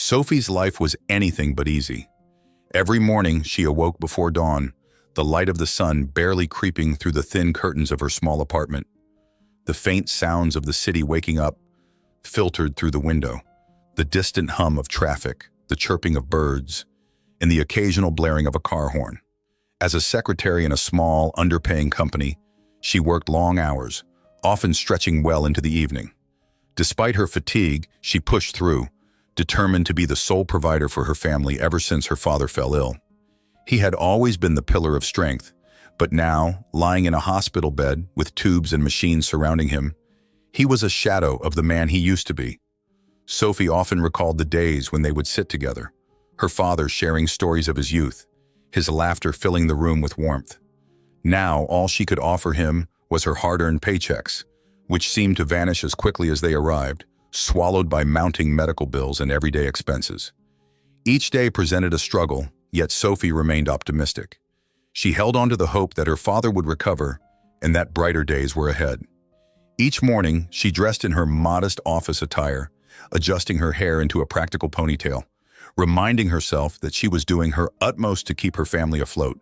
Sophie's life was anything but easy. Every morning she awoke before dawn, the light of the sun barely creeping through the thin curtains of her small apartment. The faint sounds of the city waking up filtered through the window, the distant hum of traffic, the chirping of birds, and the occasional blaring of a car horn. As a secretary in a small, underpaying company, she worked long hours, often stretching well into the evening. Despite her fatigue, she pushed through, determined to be the sole provider for her family ever since her father fell ill. He had always been the pillar of strength, but now, lying in a hospital bed with tubes and machines surrounding him, he was a shadow of the man he used to be. Sophie often recalled the days when they would sit together, her father sharing stories of his youth, his laughter filling the room with warmth. Now, all she could offer him was her hard-earned paychecks, which seemed to vanish as quickly as they arrived, swallowed by mounting medical bills and everyday expenses. Each day presented a struggle, yet Sophie remained optimistic. She held on to the hope that her father would recover and that brighter days were ahead. Each morning, she dressed in her modest office attire, adjusting her hair into a practical ponytail, reminding herself that she was doing her utmost to keep her family afloat.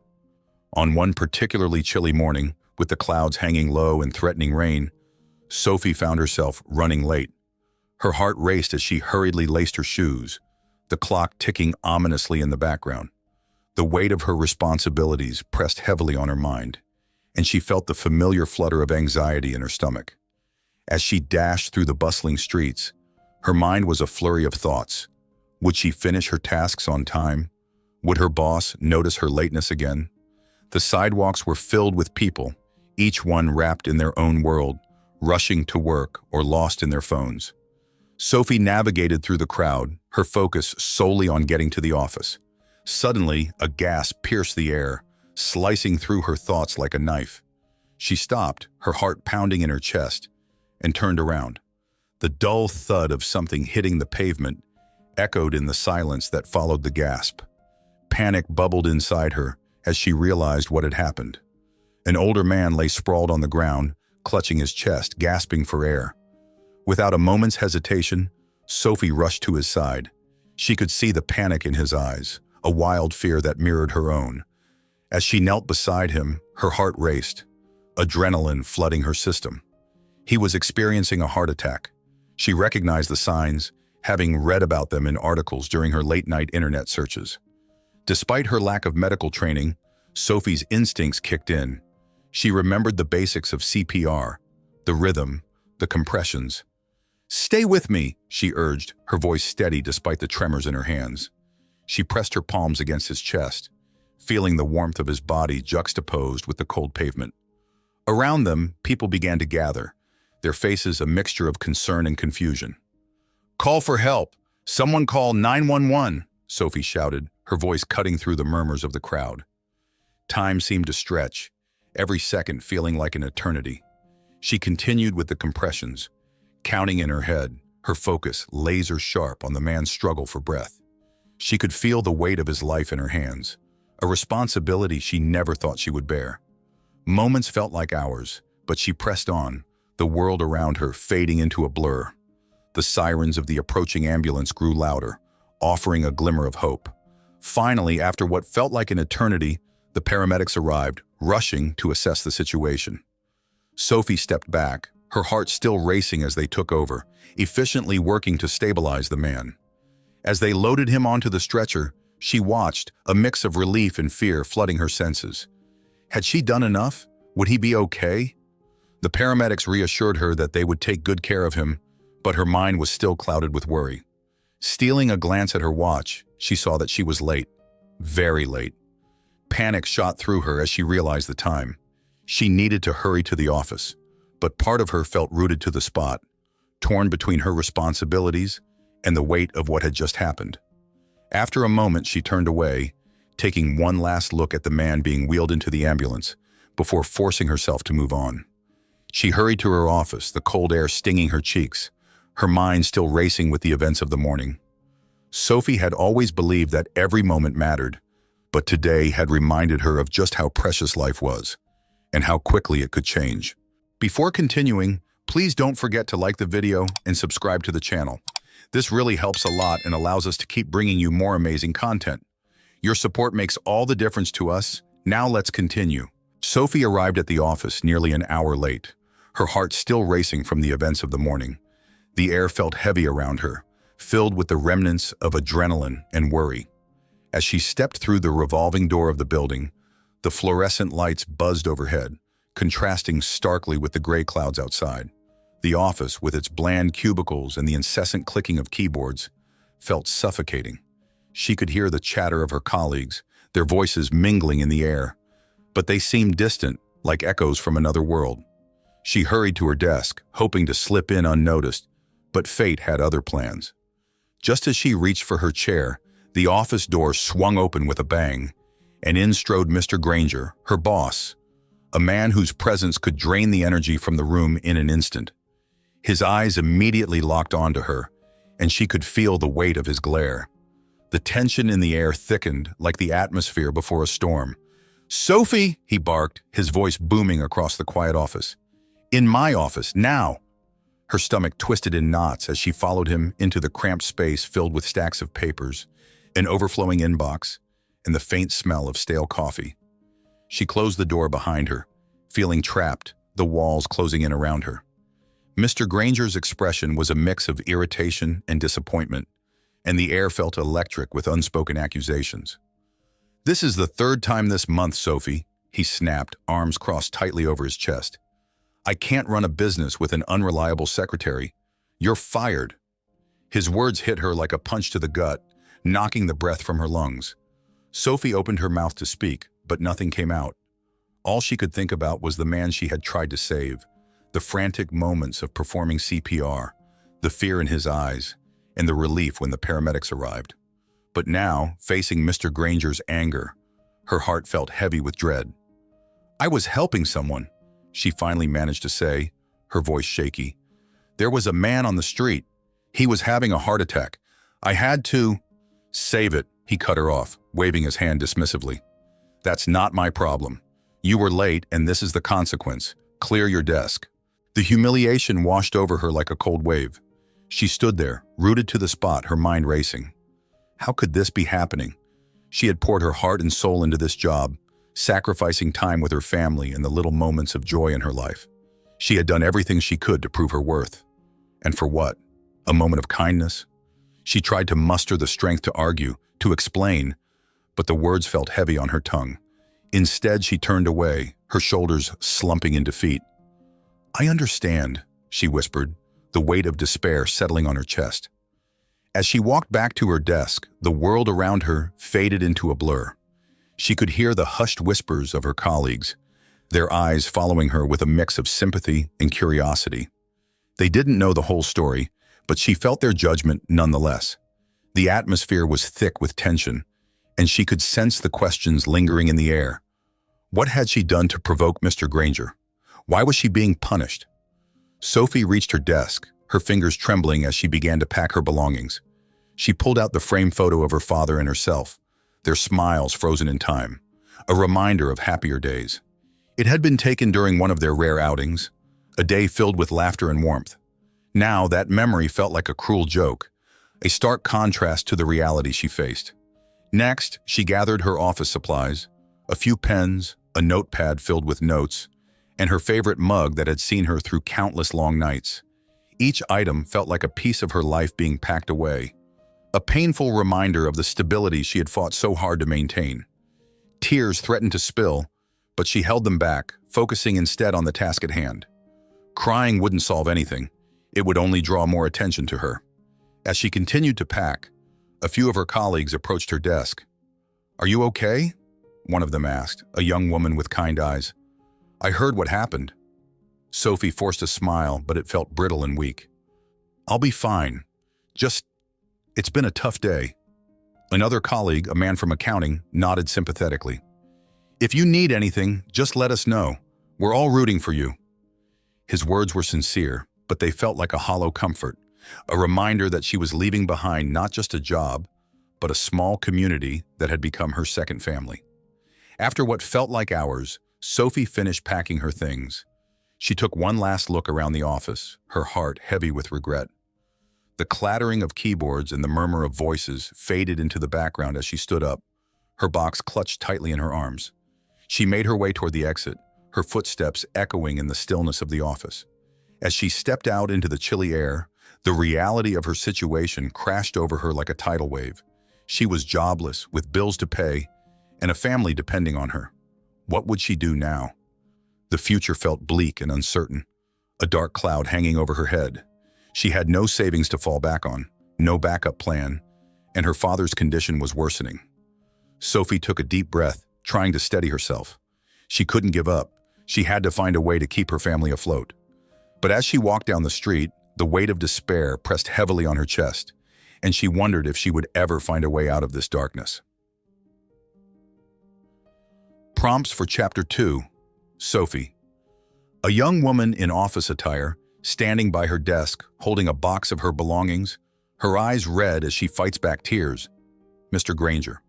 On one particularly chilly morning, with the clouds hanging low and threatening rain, Sophie found herself running late. Her heart raced as she hurriedly laced her shoes, the clock ticking ominously in the background. The weight of her responsibilities pressed heavily on her mind, and she felt the familiar flutter of anxiety in her stomach. As she dashed through the bustling streets, her mind was a flurry of thoughts. Would she finish her tasks on time? Would her boss notice her lateness again? The sidewalks were filled with people, each one wrapped in their own world, rushing to work or lost in their phones. Sophie navigated through the crowd, her focus solely on getting to the office. Suddenly, a gasp pierced the air, slicing through her thoughts like a knife. She stopped, her heart pounding in her chest, and turned around. The dull thud of something hitting the pavement echoed in the silence that followed the gasp. Panic bubbled inside her as she realized what had happened. An older man lay sprawled on the ground, clutching his chest, gasping for air. Without a moment's hesitation, Sophie rushed to his side. She could see the panic in his eyes, a wild fear that mirrored her own. As she knelt beside him, her heart raced, adrenaline flooding her system. He was experiencing a heart attack. She recognized the signs, having read about them in articles during her late-night internet searches. Despite her lack of medical training, Sophie's instincts kicked in. She remembered the basics of CPR, the rhythm, the compressions. "Stay with me," she urged, her voice steady despite the tremors in her hands. She pressed her palms against his chest, feeling the warmth of his body juxtaposed with the cold pavement. Around them, people began to gather, their faces a mixture of concern and confusion. "Call for help! Someone call 911!" Sophie shouted, her voice cutting through the murmurs of the crowd. Time seemed to stretch, every second feeling like an eternity. She continued with the compressions, counting in her head, her focus laser sharp on the man's struggle for breath. She could feel the weight of his life in her hands, a responsibility she never thought she would bear. Moments felt like hours, but she pressed on, the world around her fading into a blur. The sirens of the approaching ambulance grew louder, offering a glimmer of hope. Finally, after what felt like an eternity, the paramedics arrived, rushing to assess the situation. Sophie stepped back, her heart still racing as they took over, efficiently working to stabilize the man. As they loaded him onto the stretcher, she watched, a mix of relief and fear flooding her senses. Had she done enough? Would he be okay? The paramedics reassured her that they would take good care of him, but her mind was still clouded with worry. Stealing a glance at her watch, she saw that she was late. Very late. Panic shot through her as she realized the time. She needed to hurry to the office, but part of her felt rooted to the spot, torn between her responsibilities and the weight of what had just happened. After a moment, she turned away, taking one last look at the man being wheeled into the ambulance, before forcing herself to move on. She hurried to her office, the cold air stinging her cheeks, her mind still racing with the events of the morning. Sophie had always believed that every moment mattered, but today had reminded her of just how precious life was, and how quickly it could change. Before continuing, please don't forget to like the video and subscribe to the channel. This really helps a lot and allows us to keep bringing you more amazing content. Your support makes all the difference to us. Now let's continue. Sophie arrived at the office nearly an hour late, her heart still racing from the events of the morning. The air felt heavy around her, filled with the remnants of adrenaline and worry. As she stepped through the revolving door of the building, the fluorescent lights buzzed overhead, contrasting starkly with the gray clouds outside. The office, with its bland cubicles and the incessant clicking of keyboards, felt suffocating. She could hear the chatter of her colleagues, their voices mingling in the air, but they seemed distant, like echoes from another world. She hurried to her desk, hoping to slip in unnoticed, but fate had other plans. Just as she reached for her chair, the office door swung open with a bang, and in strode Mr. Granger, her boss, a man whose presence could drain the energy from the room in an instant. His eyes immediately locked onto her, and she could feel the weight of his glare. The tension in the air thickened like the atmosphere before a storm. "Sophie!" he barked, his voice booming across the quiet office. "In my office, now!" Her stomach twisted in knots as she followed him into the cramped space filled with stacks of papers, an overflowing inbox, and the faint smell of stale coffee. She closed the door behind her, feeling trapped, the walls closing in around her. Mr. Granger's expression was a mix of irritation and disappointment, and the air felt electric with unspoken accusations. "This is the third time this month, Sophie," he snapped, arms crossed tightly over his chest. "I can't run a business with an unreliable secretary. You're fired." His words hit her like a punch to the gut, knocking the breath from her lungs. Sophie opened her mouth to speak, but nothing came out. All she could think about was the man she had tried to save, the frantic moments of performing CPR, the fear in his eyes, and the relief when the paramedics arrived. But now, facing Mr. Granger's anger, her heart felt heavy with dread. "I was helping someone," she finally managed to say, her voice shaky. "There was a man on the street. He was having a heart attack. I had to—" "Save it," he cut her off, waving his hand dismissively. "That's not my problem. You were late, and this is the consequence. Clear your desk." The humiliation washed over her like a cold wave. She stood there, rooted to the spot, her mind racing. How could this be happening? She had poured her heart and soul into this job, sacrificing time with her family and the little moments of joy in her life. She had done everything she could to prove her worth. And for what? A moment of kindness? She tried to muster the strength to argue, to explain, but the words felt heavy on her tongue. Instead, she turned away, her shoulders slumping in defeat. "I understand," she whispered, the weight of despair settling on her chest. As she walked back to her desk, the world around her faded into a blur. She could hear the hushed whispers of her colleagues, their eyes following her with a mix of sympathy and curiosity. They didn't know the whole story, but she felt their judgment nonetheless. The atmosphere was thick with tension, and she could sense the questions lingering in the air. What had she done to provoke Mr. Granger? Why was she being punished? Sophie reached her desk, her fingers trembling as she began to pack her belongings. She pulled out the framed photo of her father and herself, their smiles frozen in time, a reminder of happier days. It had been taken during one of their rare outings, a day filled with laughter and warmth. Now that memory felt like a cruel joke, a stark contrast to the reality she faced. Next, she gathered her office supplies, a few pens, a notepad filled with notes, and her favorite mug that had seen her through countless long nights. Each item felt like a piece of her life being packed away, a painful reminder of the stability she had fought so hard to maintain. Tears threatened to spill, but she held them back, focusing instead on the task at hand. Crying wouldn't solve anything. It would only draw more attention to her. As she continued to pack, a few of her colleagues approached her desk. "Are you okay?" one of them asked, a young woman with kind eyes. "I heard what happened." Sophie forced a smile, but it felt brittle and weak. "I'll be fine. It's been a tough day." Another colleague, a man from accounting, nodded sympathetically. "If you need anything, just let us know. We're all rooting for you." His words were sincere, but they felt like a hollow comfort, a reminder that she was leaving behind not just a job, but a small community that had become her second family. After what felt like hours, Sophie finished packing her things. She took one last look around the office, her heart heavy with regret. The clattering of keyboards and the murmur of voices faded into the background as she stood up, her box clutched tightly in her arms. She made her way toward the exit, her footsteps echoing in the stillness of the office. As she stepped out into the chilly air, the reality of her situation crashed over her like a tidal wave. She was jobless, with bills to pay, and a family depending on her. What would she do now? The future felt bleak and uncertain, a dark cloud hanging over her head. She had no savings to fall back on, no backup plan, and her father's condition was worsening. Sophie took a deep breath, trying to steady herself. She couldn't give up. She had to find a way to keep her family afloat. But as she walked down the street, the weight of despair pressed heavily on her chest, and she wondered if she would ever find a way out of this darkness. Prompts for Chapter 2. Sophie. A young woman in office attire, standing by her desk, holding a box of her belongings, her eyes red as she fights back tears. Mr. Granger.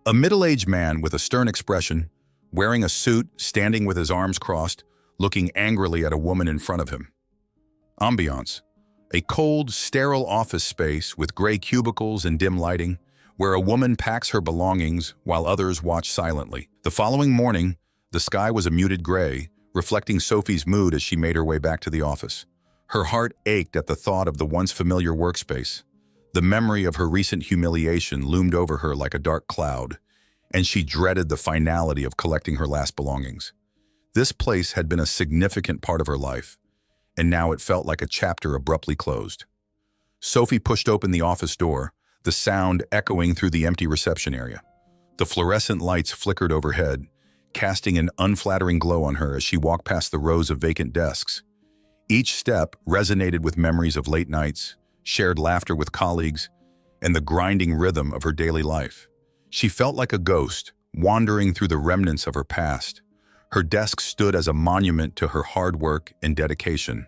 A middle-aged man with a stern expression, wearing a suit, standing with his arms crossed, looking angrily at a woman in front of him. Ambiance. A cold, sterile office space with gray cubicles and dim lighting, where a woman packs her belongings while others watch silently. The following morning, the sky was a muted gray, reflecting Sophie's mood as she made her way back to the office. Her heart ached at the thought of the once familiar workspace. The memory of her recent humiliation loomed over her like a dark cloud, and she dreaded the finality of collecting her last belongings. This place had been a significant part of her life, and now it felt like a chapter abruptly closed. Sophie pushed open the office door, the sound echoing through the empty reception area. The fluorescent lights flickered overhead, casting an unflattering glow on her as she walked past the rows of vacant desks. Each step resonated with memories of late nights, shared laughter with colleagues, and the grinding rhythm of her daily life. She felt like a ghost, wandering through the remnants of her past. Her desk stood as a monument to her hard work and dedication.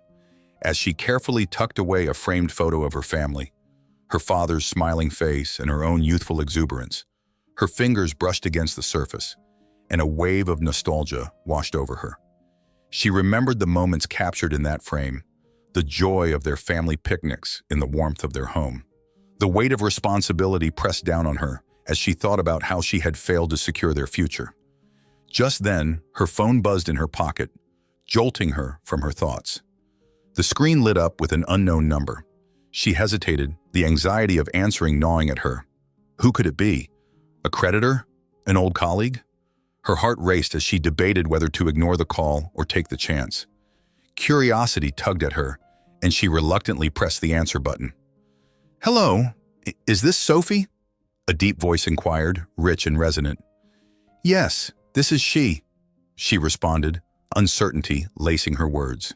As she carefully tucked away a framed photo of her family, her father's smiling face and her own youthful exuberance, her fingers brushed against the surface, and a wave of nostalgia washed over her. She remembered the moments captured in that frame, the joy of their family picnics in the warmth of their home. The weight of responsibility pressed down on her as she thought about how she had failed to secure their future. Just then, her phone buzzed in her pocket, jolting her from her thoughts. The screen lit up with an unknown number. She hesitated, the anxiety of answering gnawing at her. Who could it be? A creditor? An old colleague? Her heart raced as she debated whether to ignore the call or take the chance. Curiosity tugged at her, and she reluctantly pressed the answer button. "Hello, is this Sophie?" A deep voice inquired, rich and resonant. "Yes, this is she responded, uncertainty lacing her words.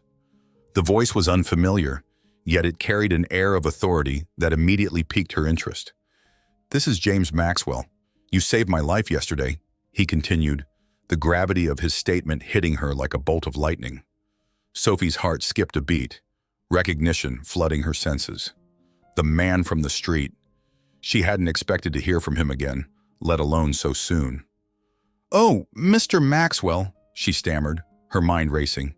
The voice was unfamiliar, yet it carried an air of authority that immediately piqued her interest. "This is James Maxwell. You saved my life yesterday," he continued, the gravity of his statement hitting her like a bolt of lightning. Sophie's heart skipped a beat, recognition flooding her senses. The man from the street. She hadn't expected to hear from him again, let alone so soon. "Oh, Mr. Maxwell," she stammered, her mind racing.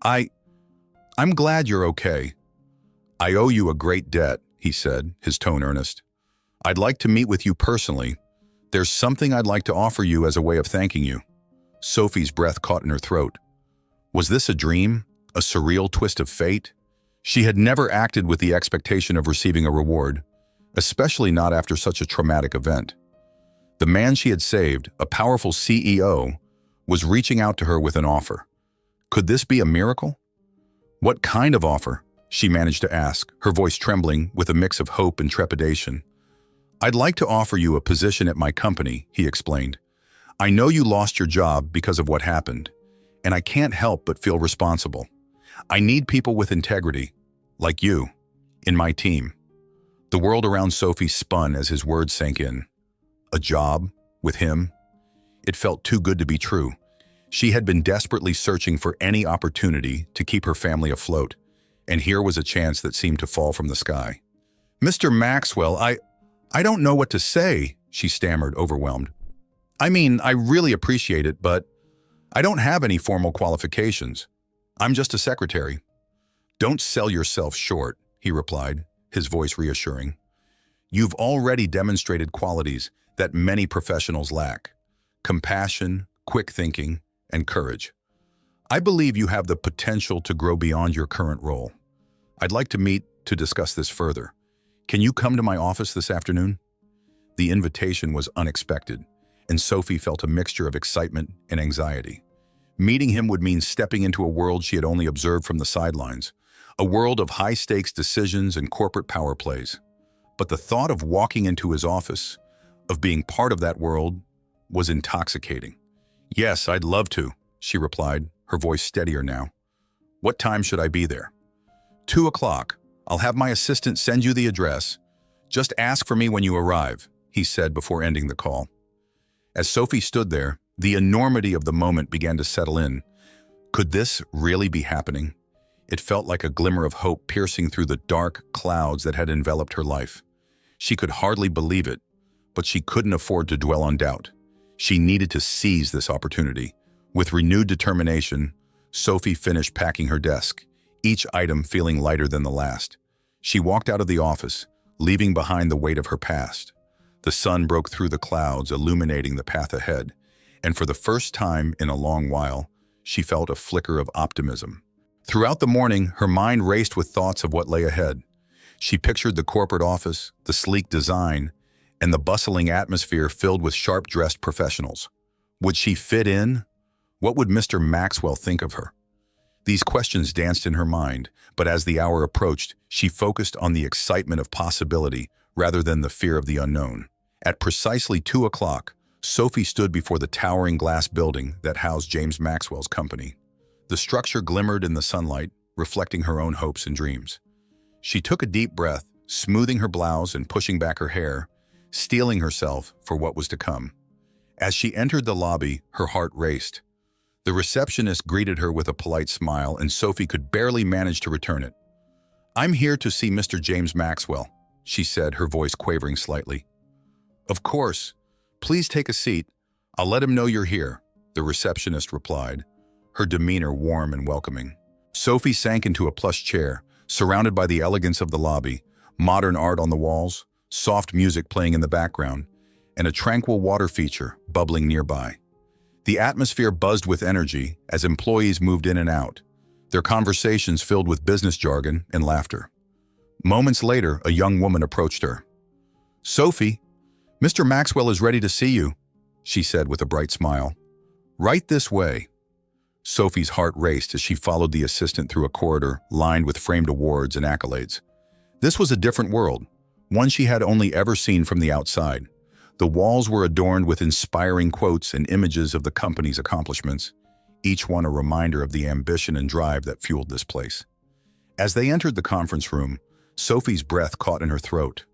I'm glad you're okay." "I owe you a great debt," he said, his tone earnest. "I'd like to meet with you personally. There's something I'd like to offer you as a way of thanking you." Sophie's breath caught in her throat. Was this a dream? A surreal twist of fate? She had never acted with the expectation of receiving a reward, especially not after such a traumatic event. The man she had saved, a powerful CEO, was reaching out to her with an offer. Could this be a miracle? What kind of offer? She managed to ask, her voice trembling with a mix of hope and trepidation. "I'd like to offer you a position at my company," he explained. "I know you lost your job because of what happened, and I can't help but feel responsible. I need people with integrity, like you, in my team." The world around Sophie spun as his words sank in. A job? With him? It felt too good to be true. She had been desperately searching for any opportunity to keep her family afloat, and here was a chance that seemed to fall from the sky. "Mr. Maxwell, I don't know what to say," she stammered, overwhelmed. "I mean, I really appreciate it, but I don't have any formal qualifications. I'm just a secretary." "Don't sell yourself short," he replied, his voice reassuring. You've already demonstrated qualities that many professionals lack: compassion, quick thinking, and courage. I believe you have the potential to grow beyond your current role. I'd like to meet to discuss this further. Can you come to my office this afternoon? The invitation was unexpected, and Sophie felt a mixture of excitement and anxiety. Meeting him would mean stepping into a world she had only observed from the sidelines, a world of high-stakes decisions and corporate power plays. But the thought of walking into his office, of being part of that world, was intoxicating. Yes, I'd love to, she replied, her voice steadier now. What time should I be there? 2 o'clock. I'll have my assistant send you the address. Just ask for me when you arrive, he said before ending the call. As Sophie stood there, the enormity of the moment began to settle in. Could this really be happening? It felt like a glimmer of hope piercing through the dark clouds that had enveloped her life. She could hardly believe it, but she couldn't afford to dwell on doubt. She needed to seize this opportunity. With renewed determination, Sophie finished packing her desk, each item feeling lighter than the last. She walked out of the office, leaving behind the weight of her past. The sun broke through the clouds, illuminating the path ahead, and for the first time in a long while, she felt a flicker of optimism. Throughout the morning, her mind raced with thoughts of what lay ahead. She pictured the corporate office, the sleek design, and the bustling atmosphere filled with sharp-dressed professionals. Would she fit in? What would Mr. Maxwell think of her? These questions danced in her mind, but as the hour approached, she focused on the excitement of possibility rather than the fear of the unknown. At precisely 2 o'clock, Sophie stood before the towering glass building that housed James Maxwell's company. The structure glimmered in the sunlight, reflecting her own hopes and dreams. She took a deep breath, smoothing her blouse and pushing back her hair, steeling herself for what was to come. As she entered the lobby, her heart raced. The receptionist greeted her with a polite smile, and Sophie could barely manage to return it. "I'm here to see Mr. James Maxwell," she said, her voice quavering slightly. "Of course. Please take a seat. I'll let him know you're here," the receptionist replied, her demeanor warm and welcoming. Sophie sank into a plush chair, surrounded by the elegance of the lobby, modern art on the walls, soft music playing in the background, and a tranquil water feature bubbling nearby. The atmosphere buzzed with energy as employees moved in and out, their conversations filled with business jargon and laughter. Moments later, a young woman approached her. "Sophie, Mr. Maxwell is ready to see you," she said with a bright smile. "Right this way." Sophie's heart raced as she followed the assistant through a corridor lined with framed awards and accolades. This was a different world, one she had only ever seen from the outside. The walls were adorned with inspiring quotes and images of the company's accomplishments, each one a reminder of the ambition and drive that fueled this place. As they entered the conference room, Sophie's breath caught in her throat.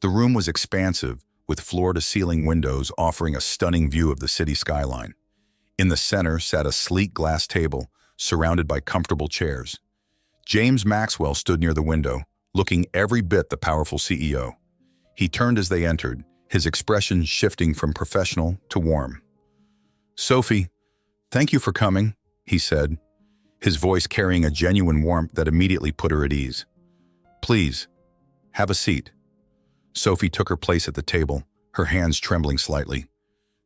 The room was expansive, with floor-to-ceiling windows offering a stunning view of the city skyline. In the center sat a sleek glass table, surrounded by comfortable chairs. James Maxwell stood near the window, looking every bit the powerful CEO. He turned as they entered, his expression shifting from professional to warm. "Sophie, thank you for coming," he said, his voice carrying a genuine warmth that immediately put her at ease. "Please, have a seat." Sophie took her place at the table, her hands trembling slightly.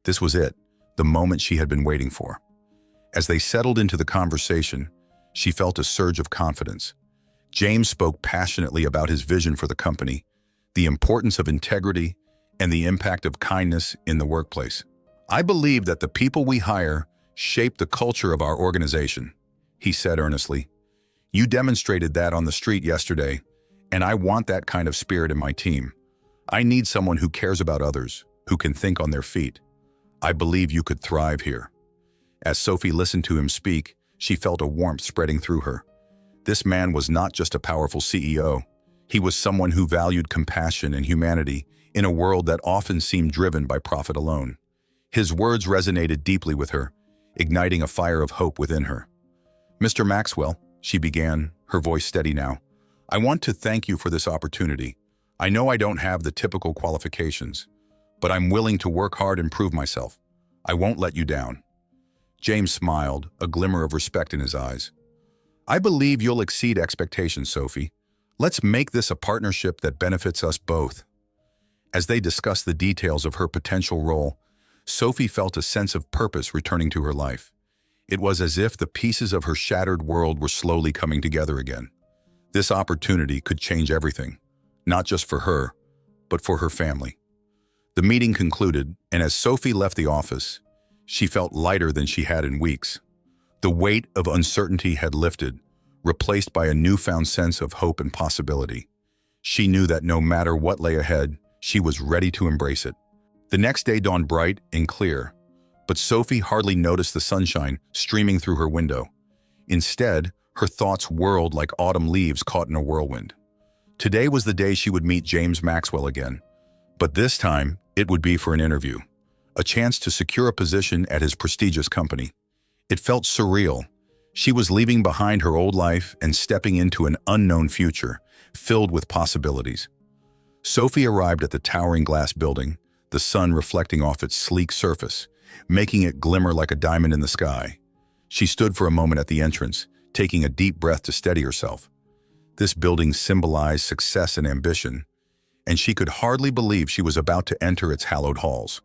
This was it, the moment she had been waiting for. As they settled into the conversation, she felt a surge of confidence. James spoke passionately about his vision for the company, the importance of integrity, and the impact of kindness in the workplace. "I believe that the people we hire shape the culture of our organization," he said earnestly. "You demonstrated that on the street yesterday, and I want that kind of spirit in my team. I need someone who cares about others, who can think on their feet. I believe you could thrive here." As Sophie listened to him speak, she felt a warmth spreading through her. This man was not just a powerful CEO. He was someone who valued compassion and humanity in a world that often seemed driven by profit alone. His words resonated deeply with her, igniting a fire of hope within her. "Mr. Maxwell," she began, her voice steady now, "I want to thank you for this opportunity. I know I don't have the typical qualifications, but I'm willing to work hard and prove myself. I won't let you down." James smiled, a glimmer of respect in his eyes. "I believe you'll exceed expectations, Sophie. Let's make this a partnership that benefits us both. As they discussed the details of her potential role, Sophie felt a sense of purpose returning to her life. It was as if the pieces of her shattered world were slowly coming together again. This opportunity could change everything, not just for her, but for her family. The meeting concluded, and as Sophie left the office, she felt lighter than she had in weeks. The weight of uncertainty had lifted, replaced by a newfound sense of hope and possibility. She knew that no matter what lay ahead, she was ready to embrace it. The next day dawned bright and clear, but Sophie hardly noticed the sunshine streaming through her window. Instead, her thoughts whirled like autumn leaves caught in a whirlwind. Today was the day she would meet James Maxwell again, but this time it would be for an interview, a chance to secure a position at his prestigious company. It felt surreal. She was leaving behind her old life and stepping into an unknown future, filled with possibilities. Sophie arrived at the towering glass building, the sun reflecting off its sleek surface, making it glimmer like a diamond in the sky. She stood for a moment at the entrance, taking a deep breath to steady herself. This building symbolized success and ambition, and she could hardly believe she was about to enter its hallowed halls.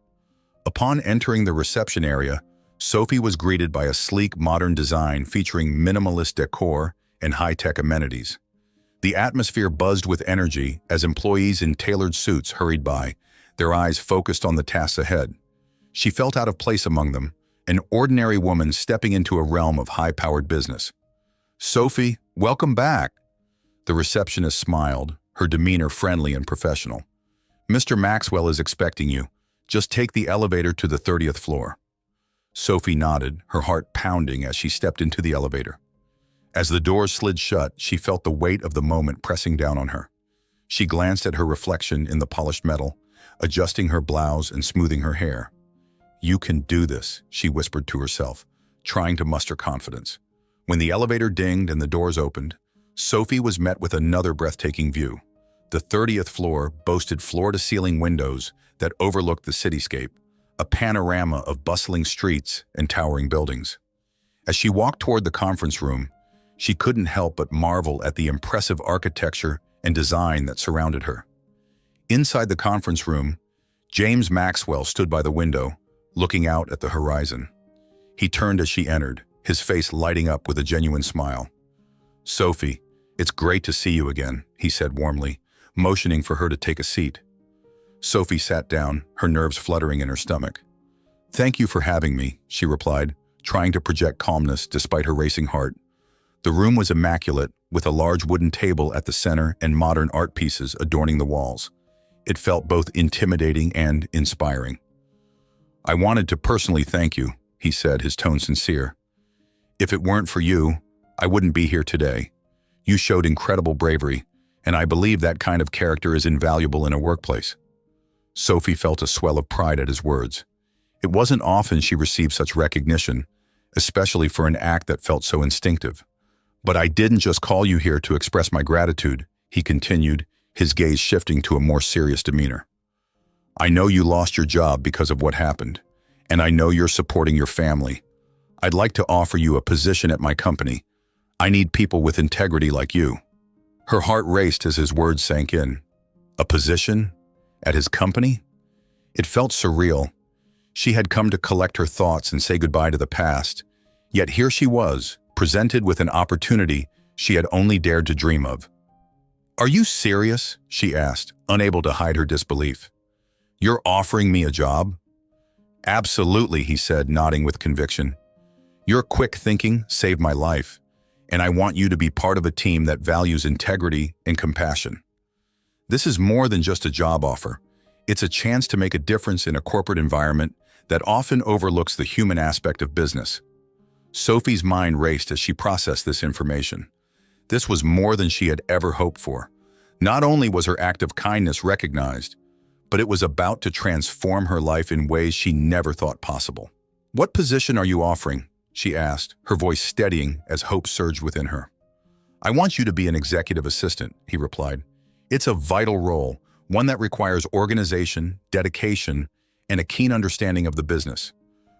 Upon entering the reception area, Sophie was greeted by a sleek, modern design featuring minimalist decor and high-tech amenities. The atmosphere buzzed with energy as employees in tailored suits hurried by, their eyes focused on the tasks ahead. She felt out of place among them, an ordinary woman stepping into a realm of high-powered business. "Sophie, welcome back." The receptionist smiled, her demeanor friendly and professional. "Mr. Maxwell is expecting you. Just take the elevator to the 30th floor." Sophie nodded, her heart pounding as she stepped into the elevator. As the doors slid shut, she felt the weight of the moment pressing down on her. She glanced at her reflection in the polished metal, adjusting her blouse and smoothing her hair. "You can do this," she whispered to herself, trying to muster confidence. When the elevator dinged and the doors opened, Sophie was met with another breathtaking view. The 30th floor boasted floor-to-ceiling windows that overlooked the cityscape, a panorama of bustling streets and towering buildings. As she walked toward the conference room, she couldn't help but marvel at the impressive architecture and design that surrounded her. Inside the conference room, James Maxwell stood by the window, looking out at the horizon. He turned as she entered, his face lighting up with a genuine smile. "Sophie, it's great to see you again," he said warmly, motioning for her to take a seat. Sophie sat down, her nerves fluttering in her stomach. "Thank you for having me," she replied, trying to project calmness despite her racing heart. The room was immaculate, with a large wooden table at the center and modern art pieces adorning the walls. It felt both intimidating and inspiring. "I wanted to personally thank you," he said, his tone sincere. "If it weren't for you, I wouldn't be here today. You showed incredible bravery, and I believe that kind of character is invaluable in a workplace." Sophie felt a swell of pride at his words. It wasn't often she received such recognition, especially for an act that felt so instinctive. "But I didn't just call you here to express my gratitude," he continued, his gaze shifting to a more serious demeanor. "I know you lost your job because of what happened, and I know you're supporting your family. I'd like to offer you a position at my company. I need people with integrity like you." Her heart raced as his words sank in. A position? At his company? It felt surreal. She had come to collect her thoughts and say goodbye to the past, yet here she was, presented with an opportunity she had only dared to dream of. "Are you serious?" she asked, unable to hide her disbelief. "You're offering me a job?" "Absolutely," he said, nodding with conviction. "Your quick thinking saved my life, and I want you to be part of a team that values integrity and compassion. This is more than just a job offer. It's a chance to make a difference in a corporate environment that often overlooks the human aspect of business." Sophie's mind raced as she processed this information. This was more than she had ever hoped for. Not only was her act of kindness recognized, but it was about to transform her life in ways she never thought possible. "What position are you offering?" she asked, her voice steadying as hope surged within her. "I want you to be an executive assistant," he replied. "It's a vital role, one that requires organization, dedication, and a keen understanding of the business.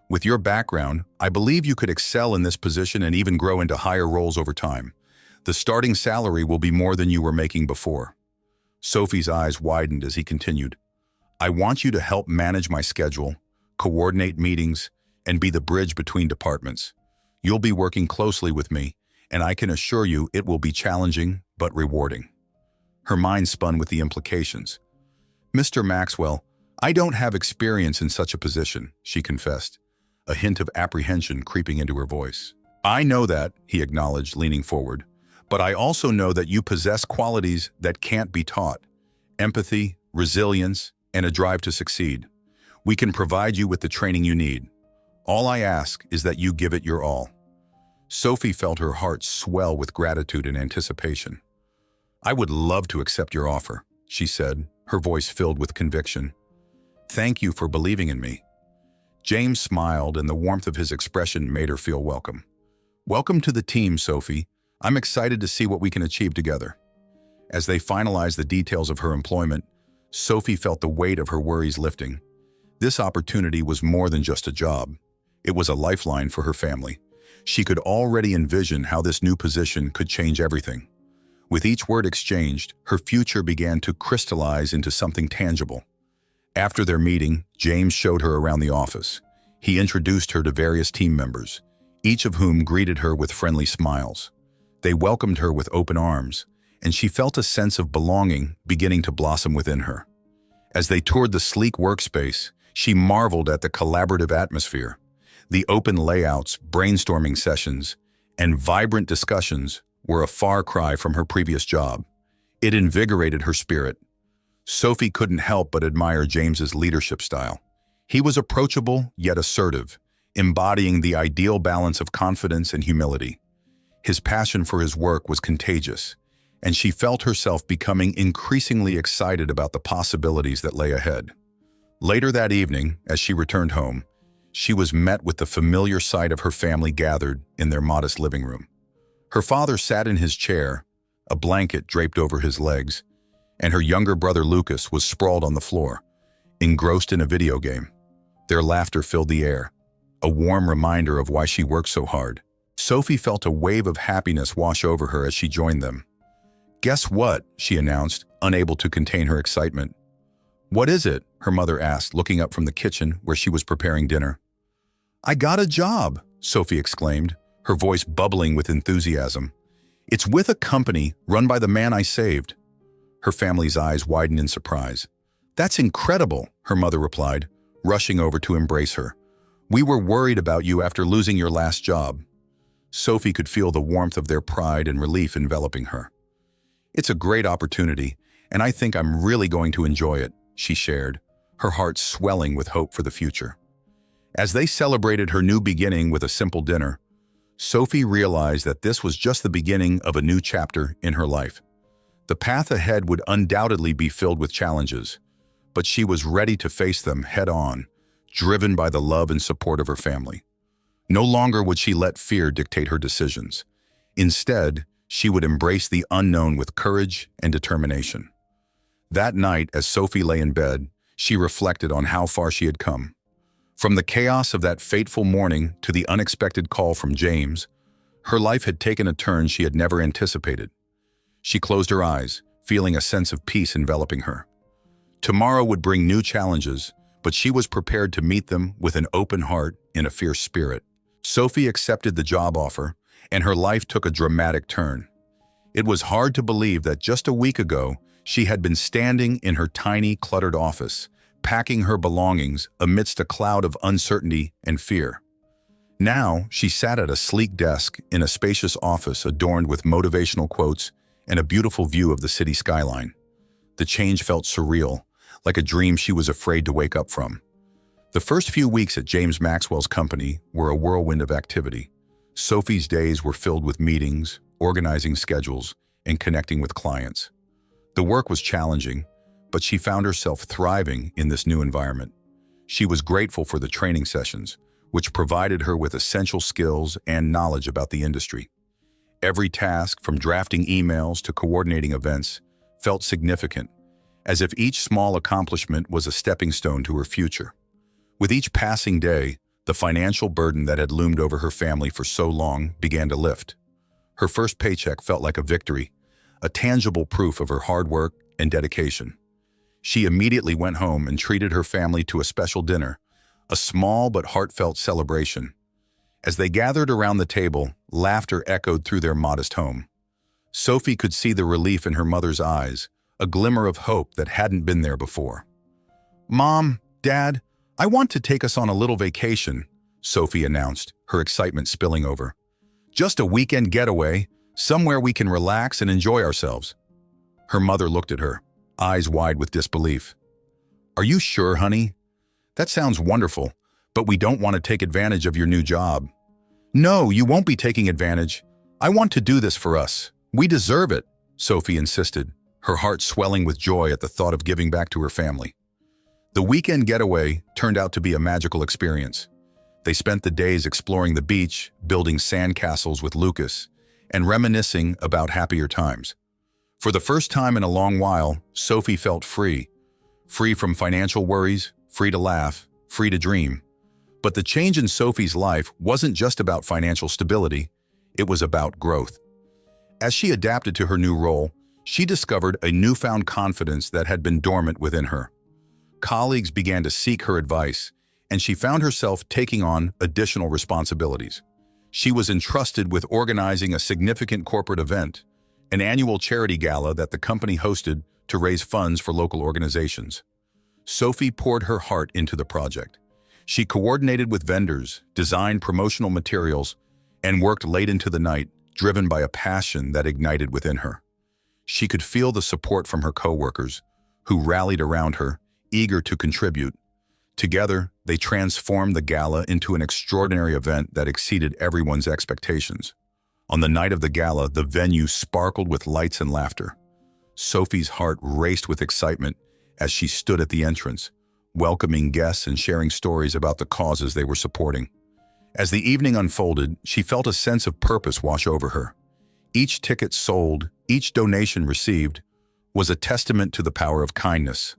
With your background, I believe you could excel in this position and even grow into higher roles over time. The starting salary will be more than you were making before." Sophie's eyes widened as he continued. "I want you to help manage my schedule, coordinate meetings, and be the bridge between departments. You'll be working closely with me, and I can assure you it will be challenging but rewarding." Her mind spun with the implications. "Mr. Maxwell, I don't have experience in such a position," she confessed, a hint of apprehension creeping into her voice. "I know that," he acknowledged, leaning forward, "but I also know that you possess qualities that can't be taught: empathy, resilience, and a drive to succeed. We can provide you with the training you need. All I ask is that you give it your all." Sophie felt her heart swell with gratitude and anticipation. "I would love to accept your offer," she said, her voice filled with conviction. "Thank you for believing in me." James smiled, and the warmth of his expression made her feel welcome. "Welcome to the team, Sophie. I'm excited to see what we can achieve together." As they finalized the details of her employment, Sophie felt the weight of her worries lifting. This opportunity was more than just a job. It was a lifeline for her family. She could already envision how this new position could change everything. With each word exchanged, her future began to crystallize into something tangible. After their meeting, James showed her around the office. He introduced her to various team members, each of whom greeted her with friendly smiles. They welcomed her with open arms, and she felt a sense of belonging beginning to blossom within her. As they toured the sleek workspace, she marveled at the collaborative atmosphere. The open layouts, brainstorming sessions, and vibrant discussions were a far cry from her previous job. It invigorated her spirit. Sophie couldn't help but admire James's leadership style. He was approachable yet assertive, embodying the ideal balance of confidence and humility. His passion for his work was contagious, and she felt herself becoming increasingly excited about the possibilities that lay ahead. Later that evening, as she returned home, she was met with the familiar sight of her family gathered in their modest living room. Her father sat in his chair, a blanket draped over his legs, and her younger brother Lucas was sprawled on the floor, engrossed in a video game. Their laughter filled the air, a warm reminder of why she worked so hard. Sophie felt a wave of happiness wash over her as she joined them. "Guess what?" she announced, unable to contain her excitement. "What is it?" her mother asked, looking up from the kitchen where she was preparing dinner. "I got a job," Sophie exclaimed, her voice bubbling with enthusiasm. "It's with a company run by the man I saved." Her family's eyes widened in surprise. "That's incredible," her mother replied, rushing over to embrace her. "We were worried about you after losing your last job." Sophie could feel the warmth of their pride and relief enveloping her. "It's a great opportunity, and I think I'm really going to enjoy it," she shared, her heart swelling with hope for the future. As they celebrated her new beginning with a simple dinner, Sophie realized that this was just the beginning of a new chapter in her life. The path ahead would undoubtedly be filled with challenges, but she was ready to face them head-on, driven by the love and support of her family. No longer would she let fear dictate her decisions. Instead, she would embrace the unknown with courage and determination. That night, as Sophie lay in bed, she reflected on how far she had come. From the chaos of that fateful morning to the unexpected call from James, her life had taken a turn she had never anticipated. She closed her eyes, feeling a sense of peace enveloping her. Tomorrow would bring new challenges, but she was prepared to meet them with an open heart and a fierce spirit. Sophie accepted the job offer, and her life took a dramatic turn. It was hard to believe that just a week ago, she had been standing in her tiny, cluttered office, packing her belongings amidst a cloud of uncertainty and fear. Now, she sat at a sleek desk in a spacious office adorned with motivational quotes and a beautiful view of the city skyline. The change felt surreal, like a dream she was afraid to wake up from. The first few weeks at James Maxwell's company were a whirlwind of activity. Sophie's days were filled with meetings, organizing schedules, and connecting with clients. The work was challenging, but she found herself thriving in this new environment. She was grateful for the training sessions, which provided her with essential skills and knowledge about the industry. Every task, from drafting emails to coordinating events, felt significant, as if each small accomplishment was a stepping stone to her future. With each passing day, the financial burden that had loomed over her family for so long began to lift. Her first paycheck felt like a victory, a tangible proof of her hard work and dedication. She immediately went home and treated her family to a special dinner, a small but heartfelt celebration. As they gathered around the table, laughter echoed through their modest home. Sophie could see the relief in her mother's eyes, a glimmer of hope that hadn't been there before. "Mom, Dad, I want to take us on a little vacation," Sophie announced, her excitement spilling over. "Just a weekend getaway, somewhere we can relax and enjoy ourselves." Her mother looked at her, eyes wide with disbelief. "Are you sure, honey? That sounds wonderful, but we don't want to take advantage of your new job." "No, you won't be taking advantage. I want to do this for us. We deserve it," Sophie insisted, her heart swelling with joy at the thought of giving back to her family. The weekend getaway turned out to be a magical experience. They spent the days exploring the beach, building sandcastles with Lucas, and reminiscing about happier times. For the first time in a long while, Sophie felt free. Free from financial worries, free to laugh, free to dream. But the change in Sophie's life wasn't just about financial stability, it was about growth. As she adapted to her new role, she discovered a newfound confidence that had been dormant within her. Colleagues began to seek her advice, and she found herself taking on additional responsibilities. She was entrusted with organizing a significant corporate event, an annual charity gala that the company hosted to raise funds for local organizations. Sophie poured her heart into the project. She coordinated with vendors, designed promotional materials, and worked late into the night, driven by a passion that ignited within her. She could feel the support from her coworkers, who rallied around her, eager to contribute. Together, they transformed the gala into an extraordinary event that exceeded everyone's expectations. On the night of the gala, the venue sparkled with lights and laughter. Sophie's heart raced with excitement as she stood at the entrance, welcoming guests and sharing stories about the causes they were supporting. As the evening unfolded, she felt a sense of purpose wash over her. Each ticket sold, each donation received, was a testament to the power of kindness,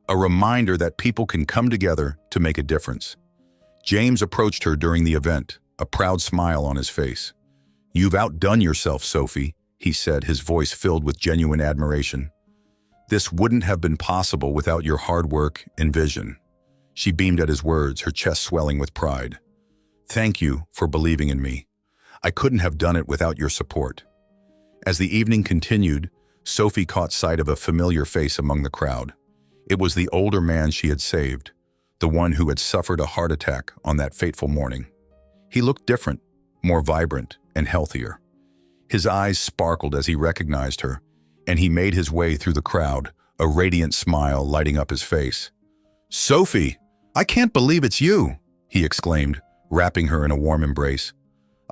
a reminder that people can come together to make a difference. James approached her during the event, a proud smile on his face. "You've outdone yourself, Sophie," he said, his voice filled with genuine admiration. "This wouldn't have been possible without your hard work and vision." She beamed at his words, her chest swelling with pride. "Thank you for believing in me. I couldn't have done it without your support." As the evening continued, Sophie caught sight of a familiar face among the crowd. It was the older man she had saved, the one who had suffered a heart attack on that fateful morning. He looked different, more vibrant and healthier. His eyes sparkled as he recognized her, and he made his way through the crowd, a radiant smile lighting up his face. "Sophie, I can't believe it's you," he exclaimed, wrapping her in a warm embrace.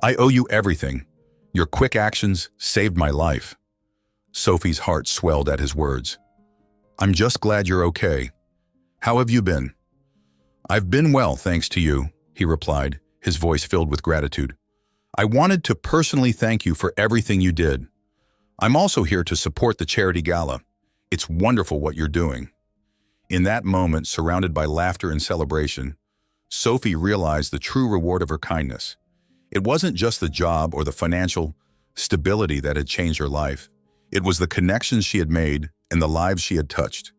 "I owe you everything. Your quick actions saved my life." Sophie's heart swelled at his words. "I'm just glad you're okay. How have you been?" "I've been well, thanks to you," he replied, his voice filled with gratitude. "I wanted to personally thank you for everything you did. I'm also here to support the charity gala. It's wonderful what you're doing." In that moment, surrounded by laughter and celebration, Sophie realized the true reward of her kindness. It wasn't just the job or the financial stability that had changed her life. It was the connections she had made and the lives she had touched.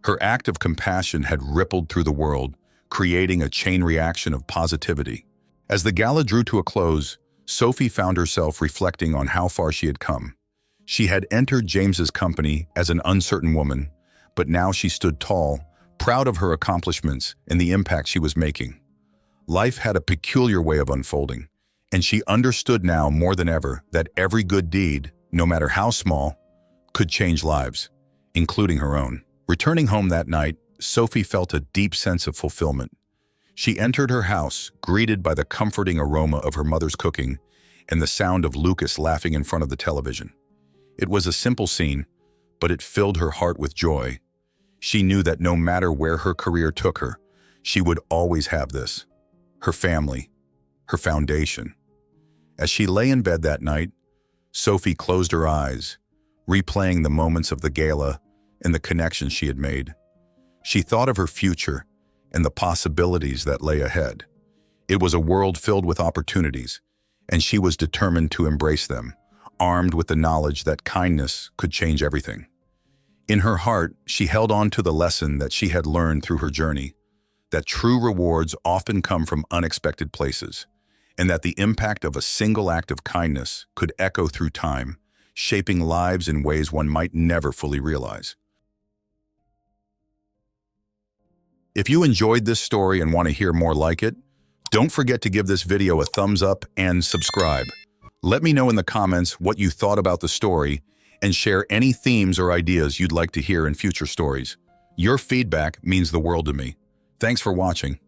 Her act of compassion had rippled through the world, creating a chain reaction of positivity. As the gala drew to a close, Sophie found herself reflecting on how far she had come. She had entered James's company as an uncertain woman, but now she stood tall, proud of her accomplishments and the impact she was making. Life had a peculiar way of unfolding, and she understood now more than ever that every good deed, no matter how small, could change lives, including her own. Returning home that night, Sophie felt a deep sense of fulfillment. She entered her house, greeted by the comforting aroma of her mother's cooking and the sound of Lucas laughing in front of the television. It was a simple scene, but it filled her heart with joy. She knew that no matter where her career took her, she would always have this: her family, her foundation. As she lay in bed that night, Sophie closed her eyes, replaying the moments of the gala and the connections she had made. She thought of her future and the possibilities that lay ahead. It was a world filled with opportunities, and she was determined to embrace them, armed with the knowledge that kindness could change everything. In her heart, she held on to the lesson that she had learned through her journey, that true rewards often come from unexpected places, and that the impact of a single act of kindness could echo through time, shaping lives in ways one might never fully realize. If you enjoyed this story and want to hear more like it, don't forget to give this video a thumbs up and subscribe. Let me know in the comments what you thought about the story and share any themes or ideas you'd like to hear in future stories. Your feedback means the world to me. Thanks for watching.